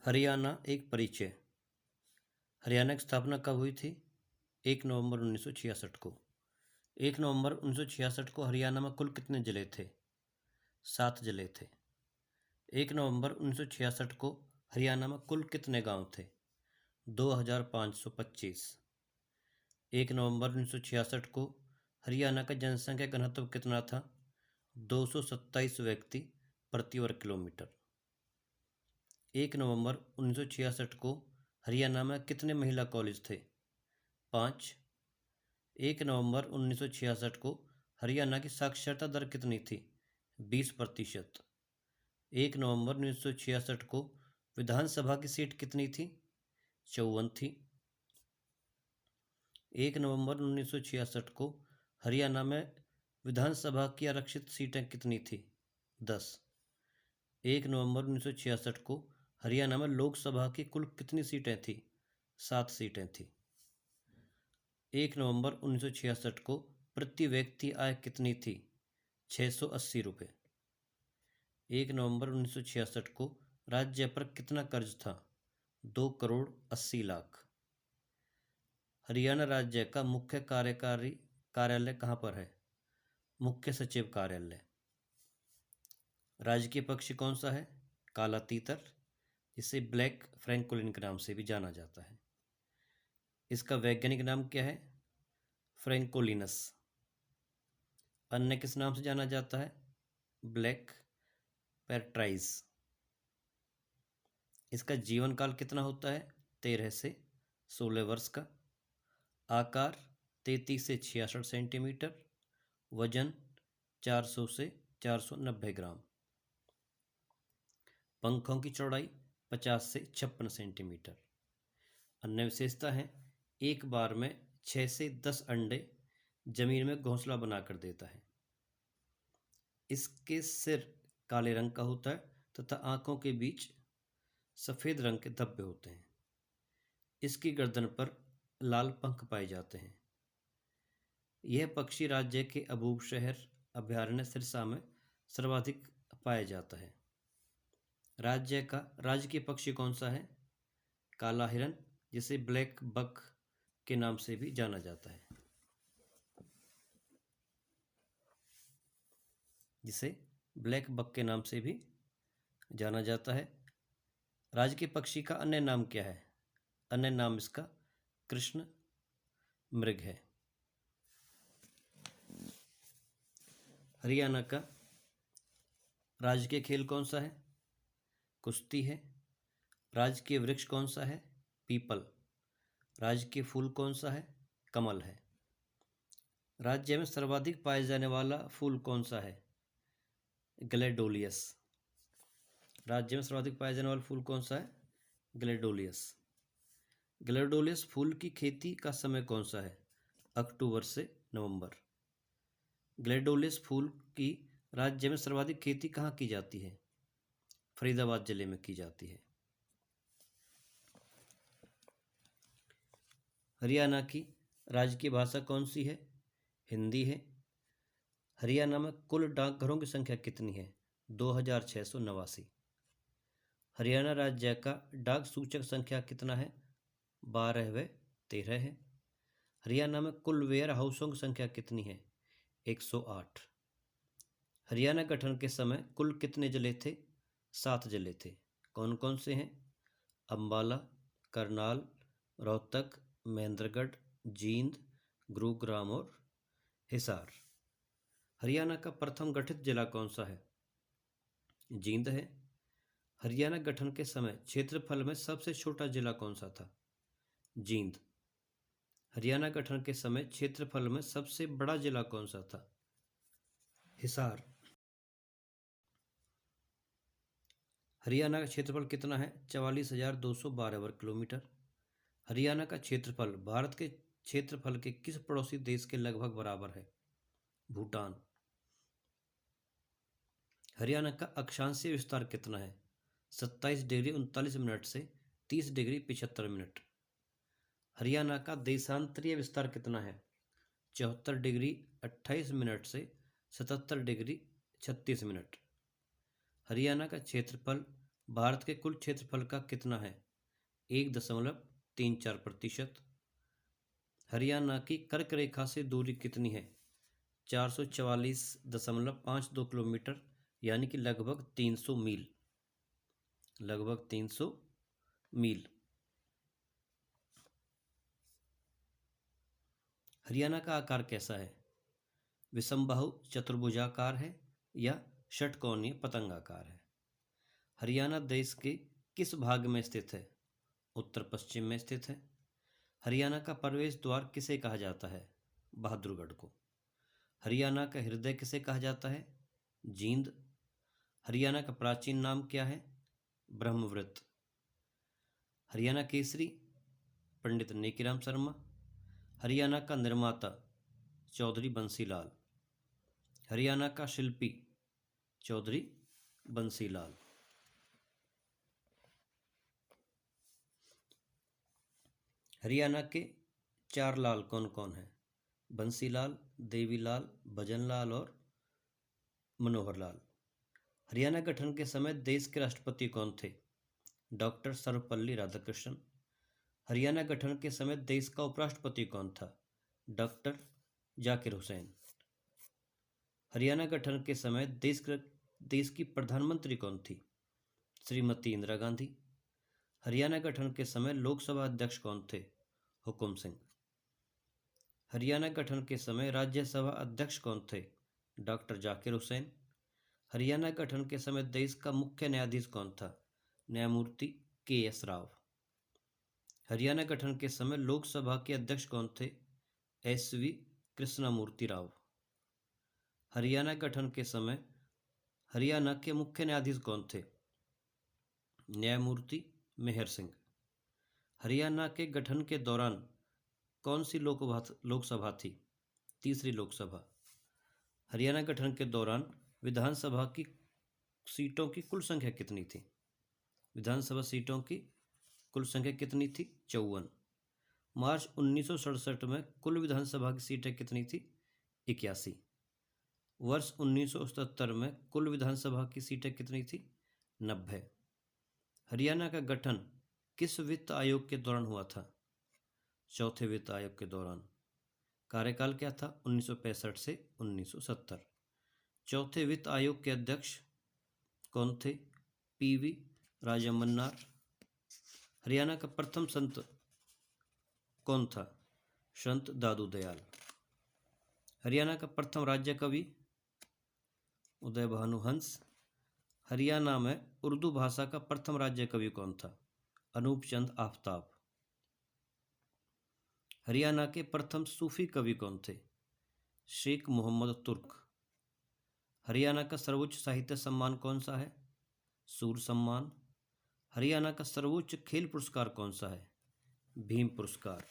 हरियाणा एक परिचय। हरियाणा की स्थापना कब हुई थी? 1 नवंबर 1966 को। 1 नवंबर 1966 को हरियाणा में कुल कितने जिले थे? 7 जिले थे। 1 नवंबर 1966 को हरियाणा में कुल कितने गांव थे? 2525। 1 नवंबर 1966 को हरियाणा का जनसंख्या घनत्व कितना था? 227 व्यक्ति प्रति वर्ग किलोमीटर। 1 नवंबर 1966 को हरियाणा में कितने महिला कॉलेज थे? 5। 1 नवंबर 1966 को हरियाणा की साक्षरता दर कितनी थी? 20%। 1 नवंबर 1966 को विधानसभा की सीट कितनी थी? 54 थी। 1 नवंबर 1966 को हरियाणा में विधानसभा की आरक्षित सीटें कितनी थी? 10। 1 नवंबर 1966 को हरियाणा में लोकसभा की कुल कितनी सीटें थी? 7 सीटें थी। 1 नवंबर 1966 को प्रति व्यक्ति आय कितनी थी? 680 रुपये। 1 नवंबर 1966 को राज्य पर कितना कर्ज था? 2 करोड़ 80 लाख। हरियाणा राज्य का मुख्य कार्यकारी कार्यालय कहाँ पर है? मुख्य सचिव कार्यालय। राजकीय पक्षी कौन सा है? काला तीतर, जिसे ब्लैक फ्रैंकोलिन के नाम से भी जाना जाता है। इसका वैज्ञानिक नाम क्या है? फ्रैंकोलिनस। अन्य किस नाम से जाना जाता है? ब्लैक पैट्राइज। इसका जीवन काल कितना होता है? 13 से 16 वर्ष का। आकार 33 से 66 सेंटीमीटर। वजन 400 से 490 ग्राम। पंखों की चौड़ाई 50 से 56 सेंटीमीटर। अन्य विशेषता है, एक बार में 6 से 10 अंडे जमीन में घोंसला बनाकर देता है। इसके सिर काले रंग का होता है तथा आंखों के बीच सफ़ेद रंग के धब्बे होते हैं। इसकी गर्दन पर लाल पंख पाए जाते हैं। यह पक्षी राज्य के अबूब शहर अभयारण्य सिरसा में सर्वाधिक पाया जाता है। राज्य का राजकीय पक्षी कौन सा है? काला हिरन, जिसे ब्लैक बक के नाम से भी जाना जाता है। जिसे ब्लैक बक के नाम से भी जाना जाता है। राजकीय पक्षी का अन्य नाम क्या है? अन्य नाम इसका कृष्ण मृग है। हरियाणा का राजकीय खेल कौन सा है? कुश्ती है। राजकीय वृक्ष कौन सा है? पीपल। राजकीय फूल कौन सा है? कमल है। राज्य में सर्वाधिक पाए जाने वाला फूल कौन सा है? ग्लैडोलियस। राज्य में सर्वाधिक पाया जाने वाला फूल कौन सा है? ग्लैडोलियस। ग्लैडोलियस फूल की खेती का समय कौन सा है? अक्टूबर से नवंबर। ग्लैडोलियस फूल की राज्य में सर्वाधिक खेती कहाँ की जाती है? फरीदाबाद जिले में की जाती है। हरियाणा की राजकीय भाषा कौन सी है? हिंदी है। हरियाणा में कुल डाकघरों की संख्या कितनी है? 2689। हरियाणा राज्य का डाक सूचक संख्या कितना है? 12 व 13 है। हरियाणा में कुल वेयर हाउसों की संख्या कितनी है? 108। हरियाणा गठन के समय कुल कितने जिले थे? 7 जिले थे। कौन कौन से हैं? अम्बाला, करनाल, रोहतक, महेंद्रगढ़, जींद, गुरुग्राम और हिसार। हरियाणा का प्रथम गठित जिला कौन सा है? जींद है। हरियाणा गठन के समय क्षेत्रफल में सबसे छोटा जिला कौन सा था? जींद। हरियाणा गठन के समय क्षेत्रफल में सबसे बड़ा जिला कौन सा था? हिसार। हरियाणा का क्षेत्रफल कितना है? 44,212 वर्ग किलोमीटर। हरियाणा का क्षेत्रफल भारत के क्षेत्रफल के किस पड़ोसी देश के लगभग बराबर है? भूटान। हरियाणा का अक्षांशीय विस्तार कितना है? 27 डिग्री 39 मिनट से 30 डिग्री 75 मिनट। हरियाणा का देशांतरीय विस्तार कितना है? 74 डिग्री 28 मिनट से 77 डिग्री 36 मिनट। हरियाणा का क्षेत्रफल भारत के कुल क्षेत्रफल का कितना है? 1.34%। हरियाणा की कर्क रेखा से दूरी कितनी है? 444.52 किलोमीटर, यानी कि लगभग 300 मील। लगभग 300 मील। हरियाणा का आकार कैसा है? विषमबाहु चतुर्भुजाकार है या षटकोणीय पतंगाकार है? हरियाणा देश के किस भाग में स्थित है? उत्तर पश्चिम में स्थित है। हरियाणा का प्रवेश द्वार किसे कहा जाता है? बहादुरगढ़ को। हरियाणा का हृदय किसे कहा जाता है? जींद। हरियाणा का प्राचीन नाम क्या है? ब्रह्मवृत। हरियाणा केसरी पंडित नेकीराम शर्मा। हरियाणा का निर्माता चौधरी बंसीलाल। हरियाणा का शिल्पी चौधरी बंसीलाल। हरियाणा के चार लाल कौन कौन हैं? बंसीलाल, देवीलाल, भजनलाल और मनोहर लाल। हरियाणा गठन के समय देश के राष्ट्रपति कौन थे? डॉक्टर सर्वपल्ली राधाकृष्णन। हरियाणा गठन के समय देश का उपराष्ट्रपति कौन था? डॉक्टर जाकिर हुसैन। हरियाणा गठन के समय देश की प्रधानमंत्री कौन थी? श्रीमती इंदिरा गांधी। हरियाणा गठन के समय लोकसभा अध्यक्ष कौन थे? हुकुम सिंह। हरियाणा गठन के समय राज्यसभा अध्यक्ष कौन थे? डॉक्टर जाकिर हुसैन। हरियाणा गठन के समय देश का मुख्य न्यायाधीश कौन था? न्यायमूर्ति के.एस. राव। हरियाणा गठन के समय लोकसभा के अध्यक्ष कौन थे? एस.वी. कृष्णमूर्ति राव। हरियाणा गठन के समय हरियाणा के मुख्य न्यायाधीश कौन थे? न्यायमूर्ति मेहर सिंह। हरियाणा के गठन के दौरान कौन सी लोकसभा थी? तीसरी लोकसभा। हरियाणा गठन के दौरान विधानसभा की सीटों की कुल संख्या कितनी थी? विधानसभा सीटों की कुल संख्या कितनी थी? 54। मार्च 1967 में कुल विधानसभा की सीटें कितनी थी? 81। वर्ष 1977 में कुल विधानसभा की सीटें कितनी थी? 90। हरियाणा का गठन किस वित्त आयोग के दौरान हुआ था? चौथे वित्त आयोग के दौरान। कार्यकाल क्या था? 1965 से 1970। चौथे वित्त आयोग के अध्यक्ष कौन थे? पी.वी. राजा मन्नार। हरियाणा का प्रथम संत कौन था? संत दादू दयाल। हरियाणा का प्रथम राज्य कवि? उदय भानु हंस। हरियाणा में उर्दू भाषा का प्रथम राज्य कवि कौन था? अनूप चंद आफ्ताब। हरियाणा के प्रथम सूफी कवि कौन थे? शेख मोहम्मद तुर्क। हरियाणा का सर्वोच्च साहित्य सम्मान कौन सा है? सूर सम्मान। हरियाणा का सर्वोच्च खेल पुरस्कार कौन सा है? भीम पुरस्कार।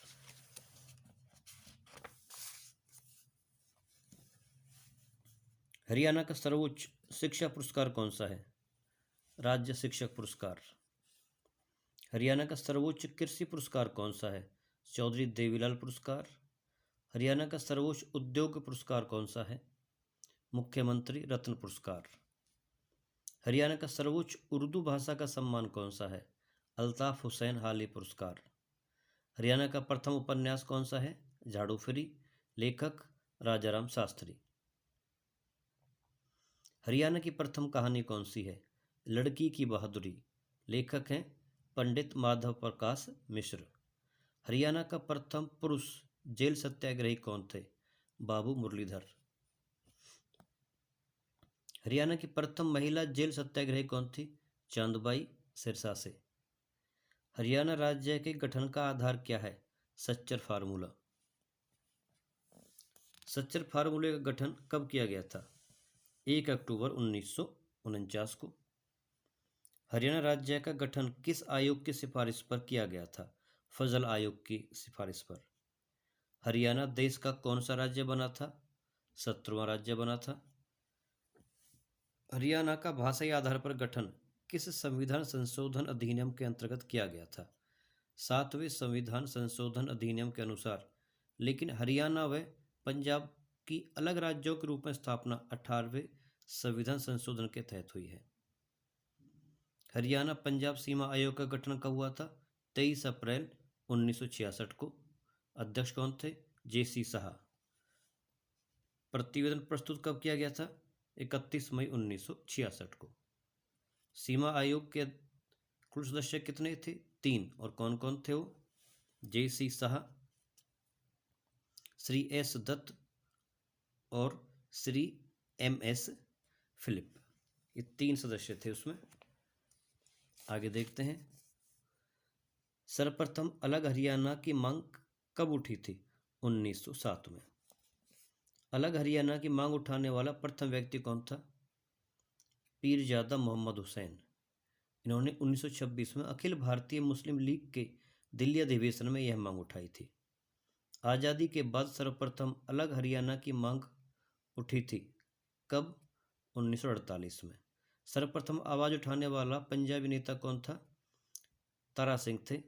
हरियाणा का सर्वोच्च शिक्षा पुरस्कार कौन सा है? राज्य शिक्षक पुरस्कार। हरियाणा का सर्वोच्च कृषि पुरस्कार कौन सा है? चौधरी देवीलाल पुरस्कार। हरियाणा का सर्वोच्च उद्योग पुरस्कार कौन सा है? मुख्यमंत्री रत्न पुरस्कार। हरियाणा का सर्वोच्च उर्दू भाषा का सम्मान कौन सा है? अल्ताफ हुसैन हाली पुरस्कार। हरियाणा का प्रथम उपन्यास कौन सा है? झाड़ू फिरी। लेखक राजाराम शास्त्री। हरियाणा की प्रथम कहानी कौन सी है? लड़की की बहादुरी। लेखक हैं पंडित माधव प्रकाश मिश्र। हरियाणा का प्रथम पुरुष जेल सत्याग्रही कौन थे? बाबू मुरलीधर। हरियाणा की प्रथम महिला जेल सत्याग्रही कौन थी? चांदबाई सिरसा से। हरियाणा राज्य के गठन का आधार क्या है? सच्चर फार्मूला। सच्चर फार्मूले का गठन कब किया गया था? 1 अक्टूबर 1949 को। हरियाणा राज्य का गठन किस आयोग की सिफारिश पर किया गया था? फजल आयोग की सिफारिश पर। हरियाणा देश का कौन सा राज्य बना था? 17वां राज्य बना था। हरियाणा का भाषाई आधार पर गठन किस संविधान संशोधन अधिनियम के अंतर्गत किया गया था? 7वें संविधान संशोधन अधिनियम के अनुसार। लेकिन हरियाणा व पंजाब की अलग राज्यों के रूप में स्थापना 18वें संविधान संशोधन के तहत हुई है। हरियाणा पंजाब सीमा आयोग का गठन कब हुआ था? 23 अप्रैल 1966 को। अध्यक्ष कौन थे? JC शाह। प्रतिवेदन प्रस्तुत कब किया गया था? 31 मई 1966 को। सीमा आयोग के कुल सदस्य कितने थे? 3। और कौन कौन थे वो? JC शाह, श्री S दत्त और श्री MS फिलिप। ये 3 सदस्य थे उसमें। आगे देखते हैं। सर्वप्रथम अलग हरियाणा की मांग कब उठी थी? 1907 में। अलग हरियाणा की मांग उठाने वाला प्रथम व्यक्ति कौन था? पीरजादा मोहम्मद हुसैन। इन्होंने 1926 में अखिल भारतीय मुस्लिम लीग के दिल्ली अधिवेशन में यह मांग उठाई थी। आज़ादी के बाद सर्वप्रथम अलग हरियाणा की मांग उठी थी कब? 1948 में। सर्वप्रथम आवाज़ उठाने वाला पंजाबी नेता कौन था? तारा सिंह थे।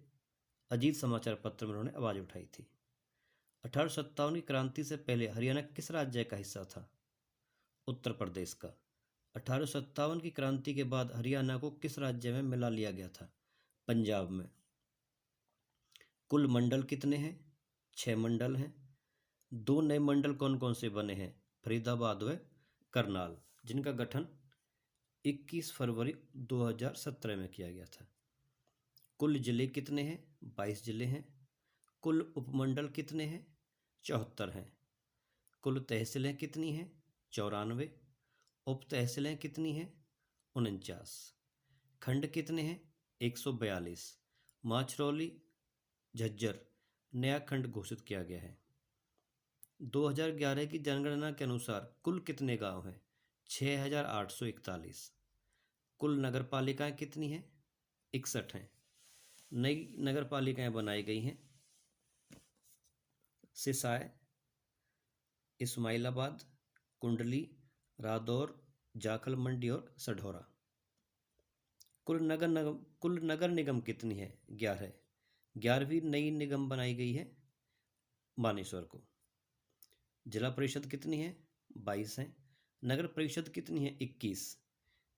अजीत समाचार पत्र में उन्होंने आवाज़ उठाई थी। 1857 की क्रांति से पहले हरियाणा किस राज्य का हिस्सा था? उत्तर प्रदेश का। 1857 की क्रांति के बाद हरियाणा को किस राज्य में मिला लिया गया था? पंजाब में। कुल मंडल कितने हैं? 6 मंडल हैं। 2 नए मंडल कौन कौन से बने हैं? फरीदाबाद व करनाल, जिनका गठन 21 फरवरी 2017 में किया गया था। कुल जिले कितने हैं? 22 जिले हैं। कुल उपमंडल कितने हैं? 74 हैं। कुल तहसीलें कितनी हैं? 94। उप तहसीलें कितनी हैं? 49। खंड कितने हैं? 142। माछरौली झज्जर नया खंड घोषित किया गया है। 2011 की जनगणना के अनुसार कुल कितने गांव हैं? 6841। कुल नगर पालिकाएँ कितनी हैं? 61 हैं। नई नगर पालिकाएँ बनाई गई हैं सिसाई, इस्माइलाबाद, कुंडली, रादौर, जाखल मंडी और सढौरा। कुल नगर निगम कितनी है? 11। 11वीं नई निगम बनाई गई है बानेश्वर को। जिला परिषद कितनी है? 22 हैं। नगर परिषद कितनी है? 21,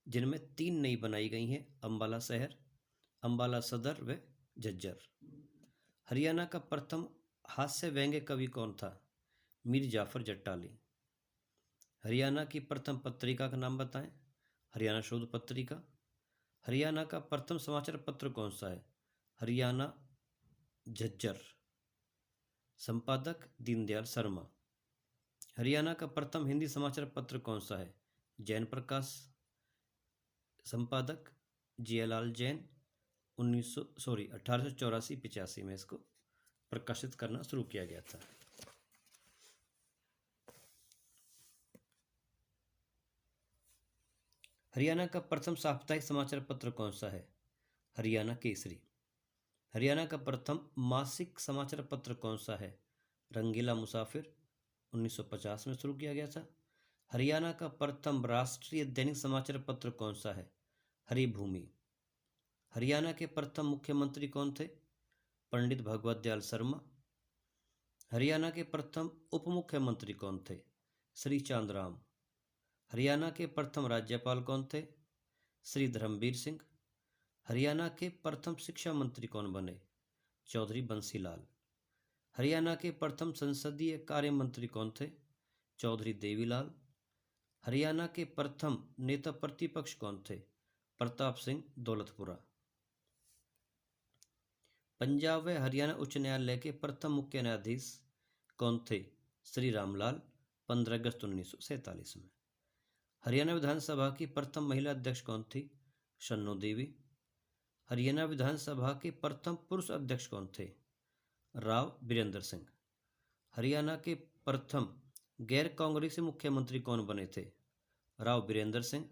जिनमें 3 नई बनाई गई हैं, अम्बाला शहर, अम्बाला सदर व झज्जर। हरियाणा का प्रथम हास्य व्यंग्य कवि कौन था? मीर जाफर जट्टाली। हरियाणा की प्रथम पत्रिका का नाम बताएं। हरियाणा शोध पत्रिका। हरियाणा का प्रथम समाचार पत्र कौन सा है? हरियाणा झज्जर। संपादक दीनदयाल शर्मा। हरियाणा का प्रथम हिंदी समाचार पत्र कौन सा है? जैन प्रकाश। संपादक जियालाल जैन। 1884-85 में इसको प्रकाशित करना शुरू किया गया था। हरियाणा का प्रथम साप्ताहिक समाचार पत्र कौन सा है? हरियाणा केसरी। हरियाणा का प्रथम मासिक समाचार पत्र कौन सा है? रंगीला मुसाफिर। 1950 में शुरू किया गया था। हरियाणा का प्रथम राष्ट्रीय दैनिक समाचार पत्र कौन सा है? हरिभूमि। हरियाणा के प्रथम मुख्यमंत्री कौन थे? पंडित भगवत दयाल शर्मा। हरियाणा के प्रथम उप मुख्यमंत्री कौन थे? श्री चांदराम। हरियाणा के प्रथम राज्यपाल कौन थे? श्री धर्मवीर सिंह। हरियाणा के प्रथम शिक्षा मंत्री कौन बने? चौधरी बंसीलाल। हरियाणा के प्रथम संसदीय कार्य मंत्री कौन थे? चौधरी देवीलाल। हरियाणा के प्रथम नेता प्रतिपक्ष कौन थे? प्रताप सिंह दौलतपुरा। पंजाब व हरियाणा उच्च न्यायालय के प्रथम मुख्य न्यायाधीश कौन थे? श्री रामलाल। 15 अगस्त 1947 में। हरियाणा विधानसभा की प्रथम महिला अध्यक्ष कौन थी? शन्नो देवी। हरियाणा विधानसभा के प्रथम पुरुष अध्यक्ष कौन थे? राव बीरेंद्र सिंह। हरियाणा के प्रथम गैर कांग्रेसी मुख्यमंत्री कौन बने थे? राव बीरेंद्र सिंह।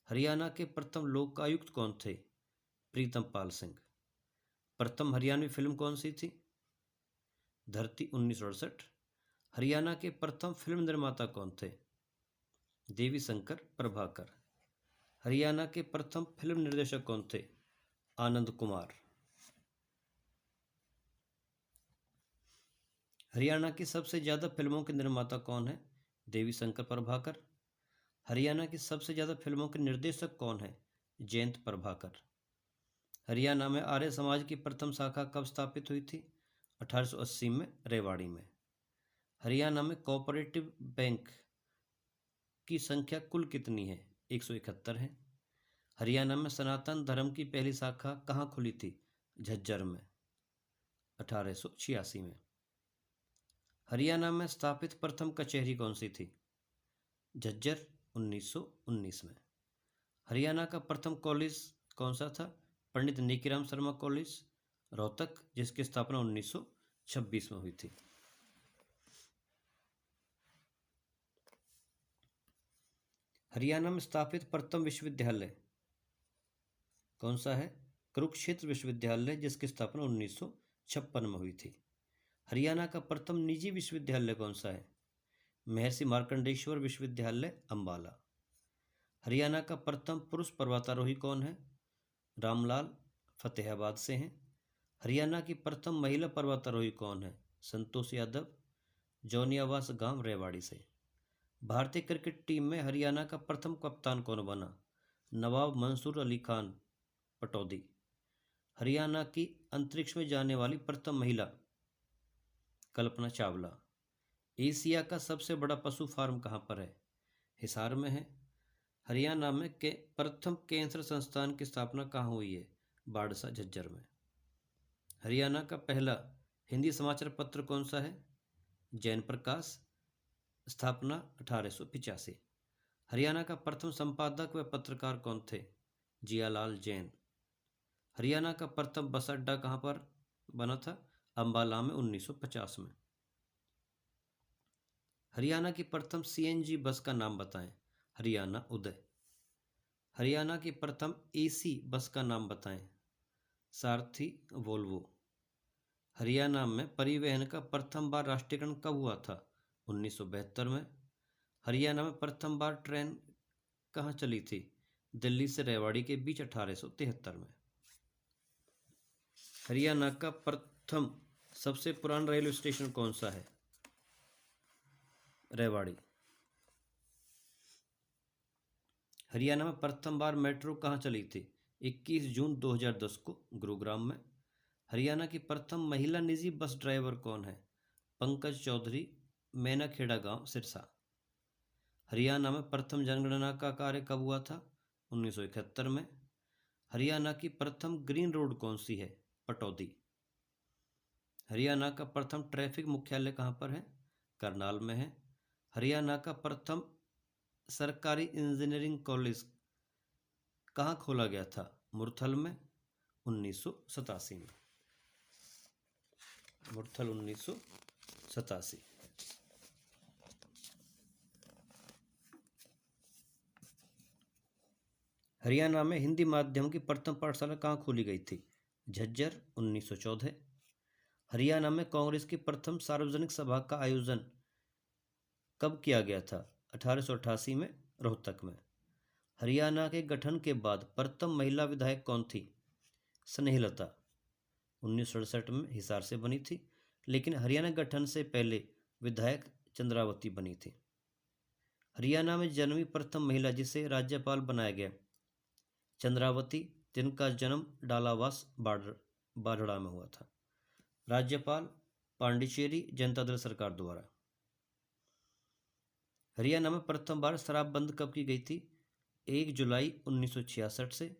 हरियाणा के प्रथम लोकायुक्त कौन थे? प्रीतम पाल सिंह। प्रथम हरियाणवी फिल्म कौन सी थी? धरती 1968। हरियाणा के प्रथम फिल्म निर्माता कौन थे? देवी शंकर प्रभाकर। हरियाणा के प्रथम फिल्म निर्देशक कौन थे? आनंद कुमार। हरियाणा की सबसे ज़्यादा फिल्मों के निर्माता कौन है? देवी शंकर प्रभाकर। हरियाणा की सबसे ज़्यादा फिल्मों के निर्देशक कौन है? जयंत प्रभाकर। हरियाणा में आर्य समाज की प्रथम शाखा कब स्थापित हुई थी? 1880 में रेवाड़ी में। हरियाणा में कोऑपरेटिव बैंक की संख्या कुल कितनी है? 171 है। हरियाणा में सनातन धर्म की पहली शाखा कहाँ खुली थी? झज्जर में, 1886 में। हरियाणा में स्थापित प्रथम कचहरी कौन सी थी? झज्जर, 1919 में। हरियाणा का प्रथम कॉलेज कौन सा था? पंडित नीकीराम शर्मा कॉलेज, रोहतक, जिसकी स्थापना 1926 में हुई थी। हरियाणा में स्थापित प्रथम विश्वविद्यालय कौन सा है? कुरुक्षेत्र विश्वविद्यालय, जिसकी स्थापना 1956 में हुई थी। हरियाणा का प्रथम निजी विश्वविद्यालय कौन सा है? महर्षि मार्कंडेश्वर विश्वविद्यालय, अंबाला। हरियाणा का प्रथम पुरुष पर्वतारोही कौन है? रामलाल, फतेहाबाद से हैं। हरियाणा की प्रथम महिला पर्वतारोही कौन है? संतोष यादव, जौनियावास गांव, रेवाड़ी से। भारतीय क्रिकेट टीम में हरियाणा का प्रथम कप्तान कौन बना? नवाब मंसूर अली खान, पटौदी। हरियाणा की अंतरिक्ष में जाने वाली प्रथम महिला? कल्पना चावला। एशिया का सबसे बड़ा पशु फार्म कहाँ पर है? हिसार में है। हरियाणा में प्रथम कैंसर संस्थान की स्थापना कहाँ हुई है? बाड़सा, झज्जर में। हरियाणा का पहला हिंदी समाचार पत्र कौन सा है? जैन प्रकाश, स्थापना 1885। हरियाणा का प्रथम संपादक व पत्रकार कौन थे? जियालाल जैन। हरियाणा का प्रथम बस अड्डा कहाँ पर बना था? अंबाला में, 1950 में। हरियाणा की प्रथम सीएनजी बस का नाम बताएं। हरियाणा उदय। हरियाणा की प्रथम एसी बस का नाम बताएं। सारथी, वोल्वो। हरियाणा में परिवहन का प्रथम बार राष्ट्रीयकरण कब हुआ था? 1972 में। हरियाणा में प्रथम बार ट्रेन कहाँ चली थी? दिल्ली से रेवाड़ी के बीच, 1873 में। हरियाणा का प्रथम सबसे पुराना रेलवे स्टेशन कौन सा है? रेवाड़ी। हरियाणा में प्रथम बार मेट्रो कहाँ चली थी? 21 जून 2010 को, गुरुग्राम में। हरियाणा की प्रथम महिला निजी बस ड्राइवर कौन है? पंकज चौधरी, मैनाखेड़ा गांव, सिरसा। हरियाणा में प्रथम जनगणना का कार्य कब हुआ था? 1971 में। हरियाणा की प्रथम ग्रीन रोड कौन सी है? पटौदी। हरियाणा का प्रथम ट्रैफिक मुख्यालय कहाँ पर है? करनाल में है। हरियाणा का प्रथम सरकारी इंजीनियरिंग कॉलेज कहाँ खोला गया था? मुरथल में, 1987 में। मुरथल, 1987। हरियाणा में हिंदी माध्यम की प्रथम पाठशाला कहाँ खोली गई थी? झज्जर, 1914। हरियाणा में कांग्रेस की प्रथम सार्वजनिक सभा का आयोजन कब किया गया था? 1888 में, रोहतक में। हरियाणा के गठन के बाद प्रथम महिला विधायक कौन थी? स्नेहलता, 1967 में हिसार से बनी थी, लेकिन हरियाणा गठन से पहले विधायक चंद्रावती बनी थी। हरियाणा में जन्मी प्रथम महिला जिसे राज्यपाल बनाया गया? चंद्रावती, जिनका जन्म डालावास, बाढ़ड़ा में हुआ था। राज्यपाल पांडिचेरी, जनता दल सरकार द्वारा। हरियाणा में प्रथम बार शराब बंद कब की गई थी? 1 जुलाई 1966 से।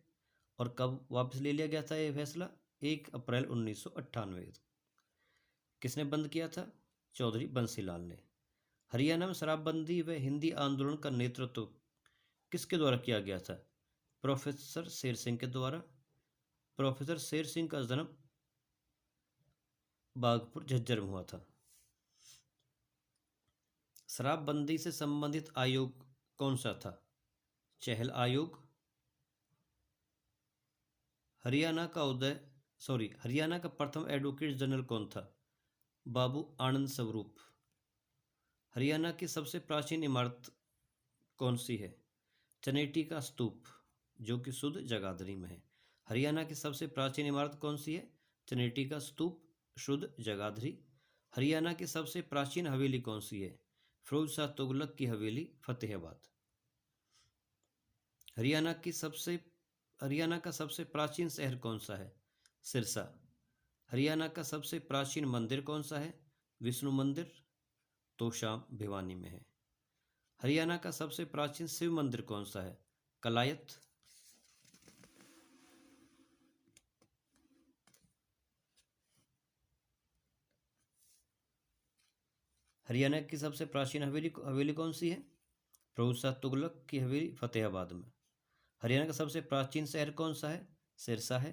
और कब वापस ले लिया गया था यह फैसला? 1 अप्रैल 1998। किसने बंद किया था? चौधरी बंसीलाल ने। हरियाणा में शराबबंदी व हिंदी आंदोलन का नेतृत्व किसके द्वारा किया गया था? प्रोफेसर शेर सिंह के द्वारा। प्रोफेसर शेर सिंह का जन्म बागपुर, झज्जर में हुआ था। शराबबंदी से संबंधित आयोग कौन सा था? चहल आयोग। हरियाणा का प्रथम एडवोकेट जनरल कौन था? बाबू आनंद स्वरूप। हरियाणा की सबसे प्राचीन इमारत कौन सी है? चनेटी का स्तूप, जो कि शुद्ध जगाधरी में है। हरियाणा की सबसे प्राचीन इमारत कौन सी है? चनेटी का स्तूप, शुद्ध जगाधरी। हरियाणा की सबसे प्राचीन हवेली कौन सी है? फिरोज शाह तुगलक की हवेली, फतेहाबाद। हरियाणा हरियाणा का सबसे प्राचीन शहर कौन सा है? सिरसा। हरियाणा का सबसे प्राचीन मंदिर कौन सा है? विष्णु मंदिर, तोशाम भिवानी में है। हरियाणा का सबसे प्राचीन शिव मंदिर कौन सा है? कलायत। हरियाणा की सबसे प्राचीन हवेली कौन सी है? प्रभु शाह तुगलक की हवेली फतेहाबाद में। हरियाणा का सबसे प्राचीन शहर कौन सा है? सिरसा है।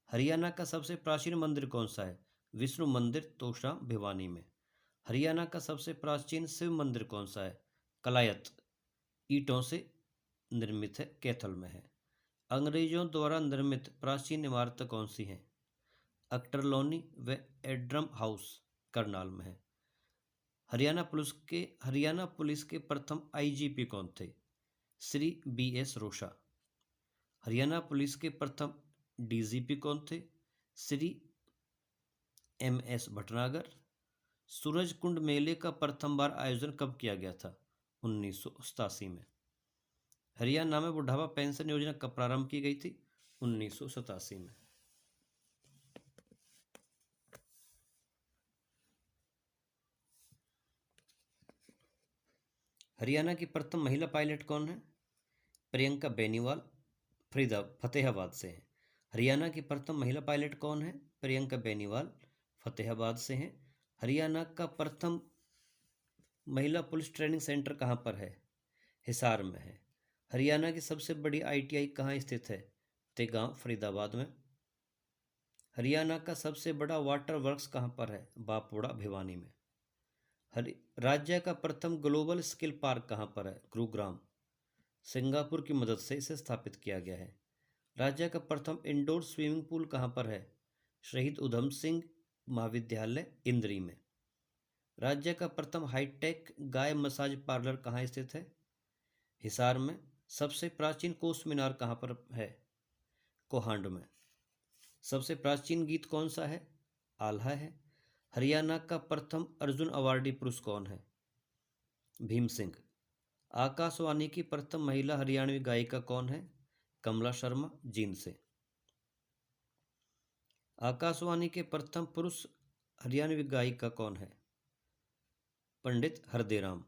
हरियाणा का सबसे प्राचीन मंदिर कौन सा है? विष्णु मंदिर, तोशाम भिवानी में। हरियाणा का सबसे प्राचीन शिव मंदिर कौन सा है? कलायत, ईंटों से निर्मित है, कैथल में है। अंग्रेजों द्वारा निर्मित प्राचीन इमारतें कौन सी हैं? अक्टरलोनी व एड्रम हाउस करनाल में है। हरियाणा पुलिस के प्रथम आईजीपी कौन थे? श्री BS रोशा। हरियाणा पुलिस के प्रथम डीजीपी कौन थे? श्री MS भटनागर। सूरजकुंड मेले का प्रथम बार आयोजन कब किया गया था? 1987 में। हरियाणा में बुढ़ापा पेंशन योजना कब प्रारंभ की गई थी? 1987 में। हरियाणा की प्रथम महिला पायलट कौन है? प्रियंका बेनीवाल, फतेहाबाद से हैं। हरियाणा की प्रथम महिला पायलट कौन है? प्रियंका बेनीवाल, फतेहाबाद से हैं। हरियाणा का प्रथम महिला पुलिस ट्रेनिंग सेंटर कहाँ पर है? हिसार में है। हरियाणा की सबसे बड़ी ITI कहाँ स्थित है? तेगांव, फरीदाबाद में। हरियाणा का सबसे बड़ा वाटर वर्क्स कहाँ पर है? बापुड़ा, भिवानी में। राज्य का प्रथम ग्लोबल स्किल पार्क कहाँ पर है? गुरुग्राम। सिंगापुर की मदद से इसे स्थापित किया गया है। राज्य का प्रथम इंडोर स्विमिंग पूल कहाँ पर है? शहीद उधम सिंह महाविद्यालय, इंद्री में। राज्य का प्रथम हाईटेक गाय मसाज पार्लर कहाँ स्थित है? हिसार में। सबसे प्राचीन कोस मीनार कहाँ पर है? कोहांड में। सबसे प्राचीन गीत कौन सा है? आल्हा है। हरियाणा का प्रथम अर्जुन अवार्डी पुरुष कौन है? भीम सिंह। आकाशवाणी की प्रथम महिला हरियाणवी गायिका कौन है? कमला शर्मा, जींद से। आकाशवाणी के प्रथम पुरुष हरियाणवी गायिका कौन है? पंडित हरदेराम।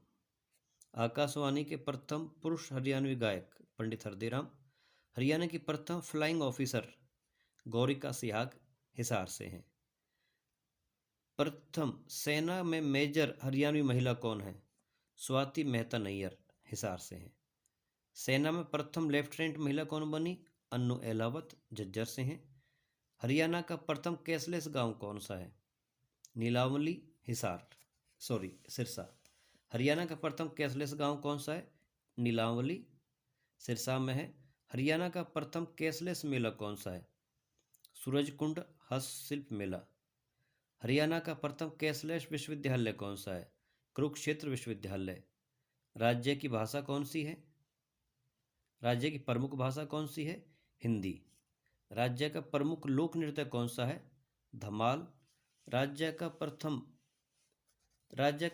आकाशवाणी के प्रथम पुरुष हरियाणवी गायक पंडित हरदेराम। हरियाणा की प्रथम फ्लाइंग ऑफिसर गौरिका सिहाग, हिसार से हैं। प्रथम सेना में मेजर हरियाणवी महिला कौन है? स्वाति मेहता नैयर, हिसार से हैं। सेना में प्रथम लेफ्टिनेंट महिला कौन बनी? अन्नू एलावत, झज्जर से हैं। हरियाणा का प्रथम कैशलेस गांव कौन सा है? नीलावली, सिरसा। हरियाणा का प्रथम कैशलेस गांव कौन सा है? नीलावली, सिरसा में है। हरियाणा का प्रथम कैशलेस मेला कौन सा है? सूरजकुंड हस्तशिल्प मेला। हरियाणा का प्रथम कैशलेस विश्वविद्यालय कौन सा है? कुरुक्षेत्र विश्वविद्यालय। राज्य की भाषा कौन सी है? राज्य की प्रमुख भाषा कौन सी है? हिंदी। राज्य का प्रमुख लोक नृत्य कौन सा है? धमाल। राज्य का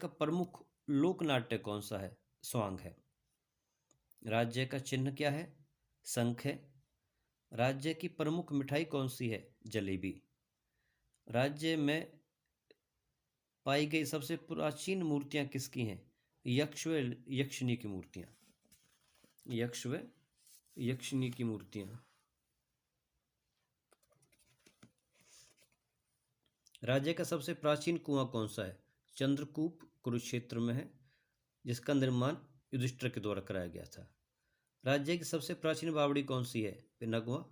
प्रमुख लोक नाट्य कौन सा है? स्वांग है। राज्य का चिन्ह क्या है? शंख है। राज्य की प्रमुख मिठाई कौन सी है? जलेबी। राज्य में पाई गई सबसे प्राचीन मूर्तियां किसकी हैं? यक्ष व यक्षिणी की मूर्तियां। यक्ष व यक्षिणी की मूर्तियां। राज्य का सबसे प्राचीन कुआं कौन सा है? चंद्रकूप, कुरुक्षेत्र में है, जिसका निर्माण युधिष्ठिर के द्वारा कराया गया था। राज्य की सबसे प्राचीन बावड़ी कौन सी है? पिनागवा,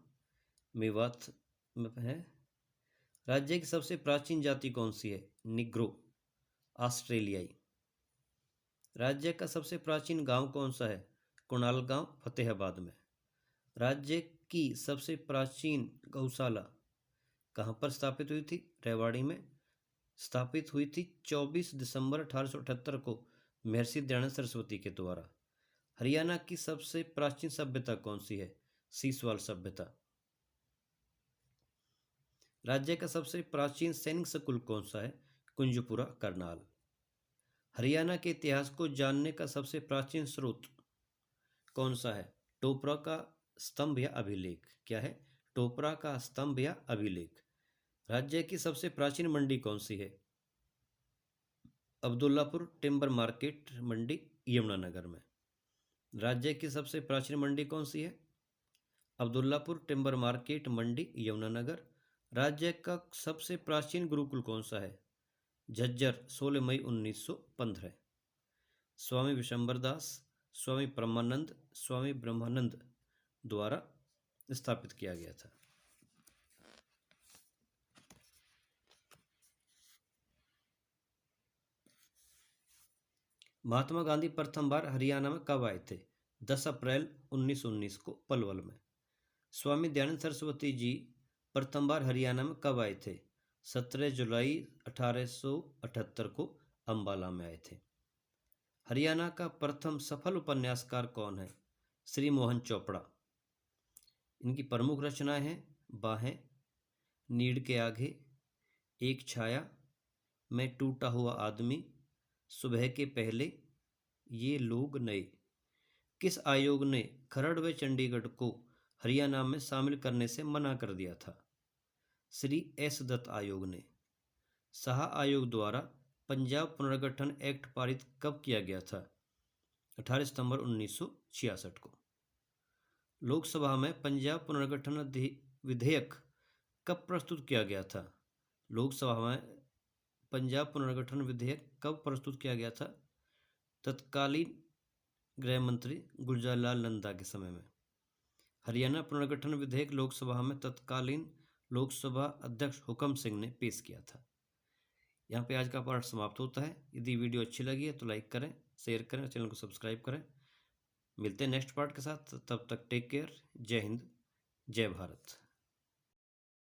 मेवात में है। राज्य की सबसे प्राचीन जाति कौन सी है? निग्रो, ऑस्ट्रेलियाई। राज्य का सबसे प्राचीन गांव कौन सा है? कुणाल गांव, फतेहाबाद में। राज्य की सबसे प्राचीन गौशाला कहाँ पर स्थापित हुई थी? रेवाड़ी में। स्थापित हुई थी 24 दिसंबर 1878 को महर्षि दयानंद सरस्वती के द्वारा। हरियाणा की सबसे प्राचीन सभ्यता कौन सी है? सीसवाल सभ्यता। राज्य का सबसे प्राचीन सैनिक स्कूल कौन सा है? कुंजपुरा, करनाल। हरियाणा के इतिहास को जानने का सबसे प्राचीन स्रोत कौन सा है? टोपरा का स्तंभ या अभिलेख? क्या है? टोपरा का स्तंभ या अभिलेख। राज्य की सबसे प्राचीन मंडी कौन सी है? अब्दुल्लापुर टिम्बर मार्केट मंडी यमुनानगर में। राज्य की सबसे प्राचीन मंडी कौन सी है? अब्दुल्लापुर टिम्बर मार्केट मंडी यमुनानगर। राज्य का सबसे प्राचीन गुरुकुल कौन सा है? झज्जर 16 मई 1915। स्वामी विशंबरदास, स्वामी परमानंद, स्वामी ब्रह्मानंद द्वारा स्थापित किया गया था। महात्मा गांधी प्रथम बार हरियाणा में कब आए थे? 10 अप्रैल 1919 को पलवल में। स्वामी दयानंद सरस्वती जी प्रथम बार हरियाणा में कब आए थे? 17 जुलाई 1878 को अंबाला में आए थे। हरियाणा का प्रथम सफल उपन्यासकार कौन है? श्री मोहन चोपड़ा। इनकी प्रमुख रचनाएं हैं बाहें, नीड़ के आगे, एक छाया, मैं टूटा हुआ आदमी, सुबह के पहले, ये लोग नए। किस आयोग ने खरड़ व चंडीगढ़ को हरियाणा में शामिल करने से मना कर दिया था? श्री एस दत्त आयोग ने। शाह आयोग द्वारा पंजाब पुनर्गठन एक्ट पारित कब किया गया था? 18 सितंबर 1966 को। लोकसभा में पंजाब पुनर्गठन विधेयक कब प्रस्तुत किया गया था? लोकसभा में पंजाब पुनर्गठन विधेयक कब प्रस्तुत किया गया था? तत्कालीन गृह मंत्री गुलजार लाल नंदा के समय में। हरियाणा पुनर्गठन विधेयक लोकसभा में तत्कालीन लोकसभा अध्यक्ष हुकम सिंह ने पेश किया था। यहाँ पे आज का पाठ समाप्त होता है। यदि वीडियो अच्छी लगी है तो लाइक करें, शेयर करें और चैनल को सब्सक्राइब करें। मिलते हैं नेक्स्ट पार्ट के साथ, तब तक टेक केयर। जय हिंद, जय भारत।